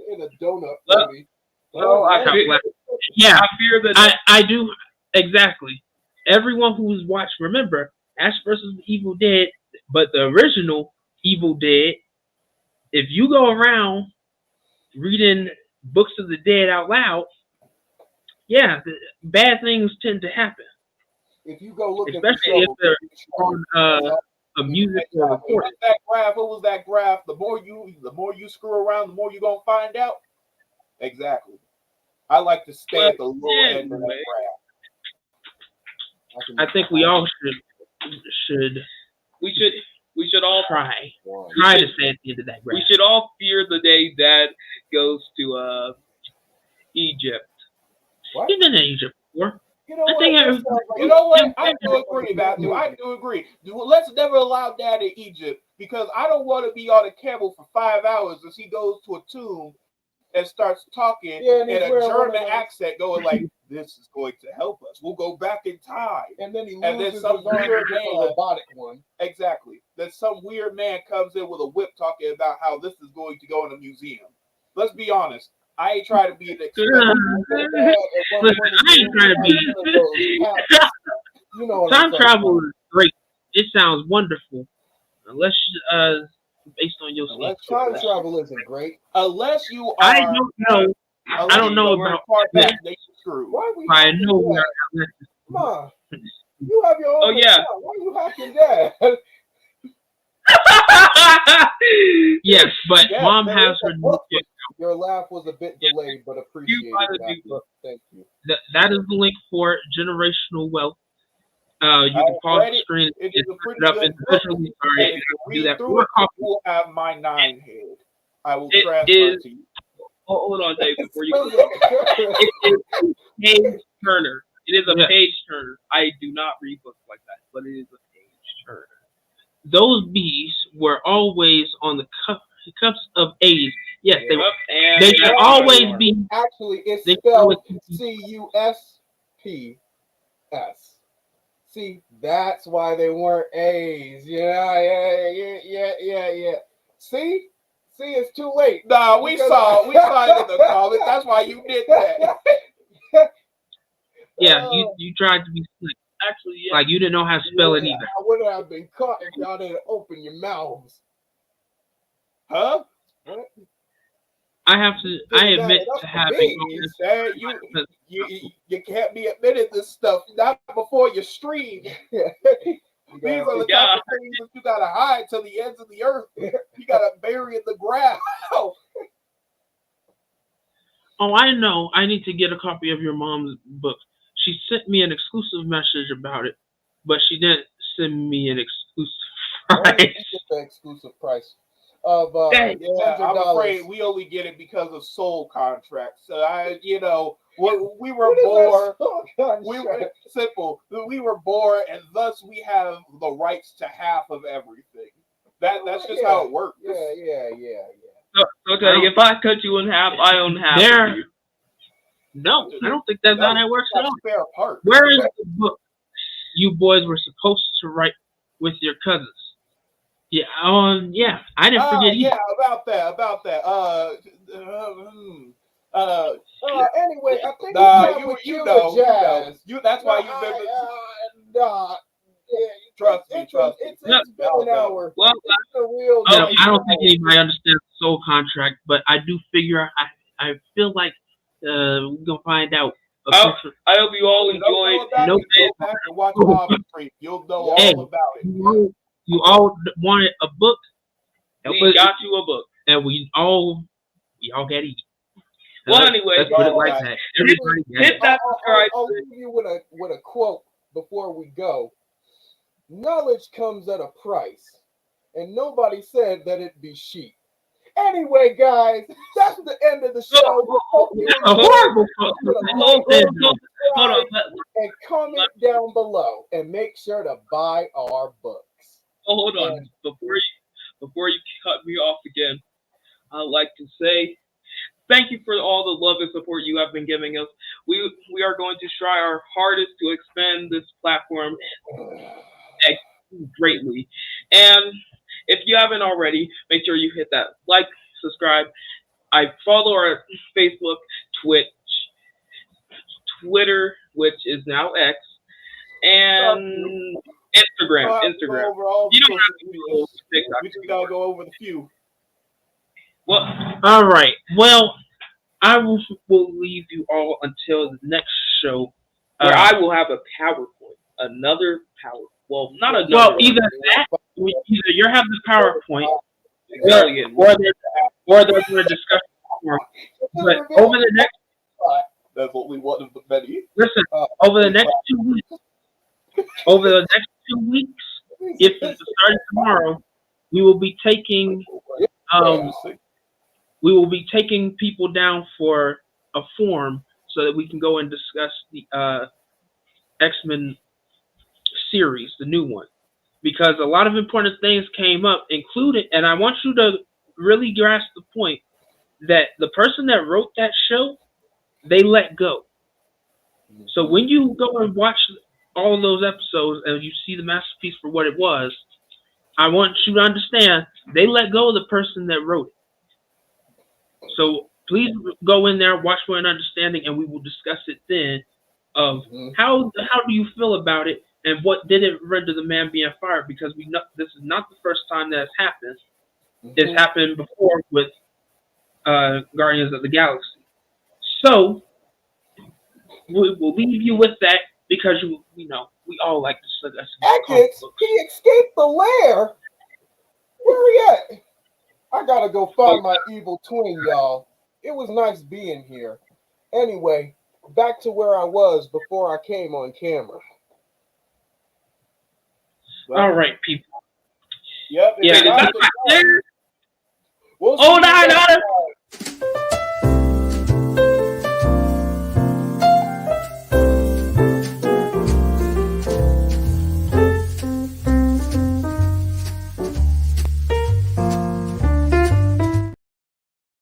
In a donut, maybe. Well, I fear that I do exactly. Everyone who's watched, remember Ash versus the Evil Dead, but the original Evil Dead. If you go around reading books of the dead out loud, yeah, bad things tend to happen. If you go look, especially if they're on a music or recording. What was that graph? The more you screw around, the more you're gonna find out. Exactly. I like to stay at the low end of that graph. I think we all should. We should all try to stay at the end of that graph. We should all fear the day Dad goes to Egypt. What? He's been in Egypt before. You know what? I do agree, Matthew. I do agree. Let's never allow Dad in Egypt because I don't want to be on a camel for 5 hours as he goes to a tomb and starts talking in a German accent, going like, "This is going to help us. We'll go back in time." And then he loses some weird robotic one. Exactly. Then some weird man comes in with a whip talking about how this is going to go in a museum. Let's be honest. I ain't trying to be an expert. Listen, I ain't trying to be. Time travel is great. It sounds wonderful, unless based on your. Time travel isn't great. Unless you are. I don't know. I don't know about that. Why we? I know we are. Come on. You have your own. Oh yeah. Account. Why are you hacking that? Yes, but Mom has her new. Your laugh was a bit delayed, but appreciated. Thank you. That is the link for generational wealth. You can pause the screen and put it up individually. Sorry, do that. Will have my 9 head. I will transfer to you. Hold on, Dave. Before you go, it is page turner. It is a page turner. I do not read books like that, but it is a page turner. Those B's were always on the cups of A's. Yes, they should always be. Actually, it's spelled CUSPS. See, that's why they weren't A's. Yeah. See, it's too late. Nah, we saw it in the comments. That's why you did that. Yeah, you tried to be slick. Actually, yeah. Like you didn't know how to spell it either. I would have been caught if y'all didn't open your mouths. Huh? What? I admit to having. You can't be admitted this stuff. Not before you stream. These are the type of things that you gotta hide to the ends of the earth. You gotta bury in the ground. Oh, I know. I need to get a copy of your mom's book. She sent me an exclusive message about it, but she didn't send me an exclusive price. The exclusive price of I'm afraid we only get it because of soul contracts. We were born. We were simple. We were born, and thus we have the rights to half of everything. That's just how it works. Yeah. Okay, if I cut you in half, I own half. Of you. No, I don't think that's how that works at all. Fair part. Where is the book you boys were supposed to write with your cousins? Yeah, I didn't forget either. Yeah, about that. Anyway, I think you know. That's why you've been. Trust me. It's been an hour. Well, It's a real I don't think anybody understands the soul contract, but I do figure I feel like we're gonna find out. I hope you all enjoyed. Go back and watch Bob's Street. You'll know all about it. You all wanted a book. We got you a book, and we all got to eat. Well, anyway, let's put it like that. Everybody hit that subscribe. I'll leave you with a quote before we go. Knowledge comes at a price, and nobody said that it be cheap. Anyway, guys, that's the end of the show. Horrible. Hold on. And comment down below, and make sure to buy our books. Hold on. Before you cut me off again, I'd like to say thank you for all the love and support you have been giving us. We are going to try our hardest to expand this platform greatly. And if you haven't already, make sure you hit that like, subscribe. I follow our Facebook, Twitch, Twitter, which is now X, and Instagram. You don't have to go TikTok. We just gotta go over the few. Well, all right. Well, I will leave you all until the next show, where I will have a PowerPoint, another PowerPoint. Well, not another. Well, either you have the PowerPoint, or there's a discussion forum. But over the next, that's what we want of the many. Listen, over the next 2 weeks, if it's starting tomorrow, we will be taking people down for a forum so that we can go and discuss the X-Men series, the new one, because a lot of important things came up, including, and I want you to really grasp the point that the person that wrote that show, they let go. So when you go and watch all of those episodes and you see the masterpiece for what it was, I want you to understand they let go of the person that wrote it. So please go in there, watch for an understanding, and we will discuss it then of how do you feel about it, and what did it render the man being fired, because we know this is not the first time that has happened. It's happened before with Guardians of the Galaxy. So we'll leave you with that, because we all like to discuss. He escaped the lair. Where he at? I gotta go find my evil twin, y'all. It was nice being here. Anyway, back to where I was before I came on camera. All right, people. Yep. Yeah. We'll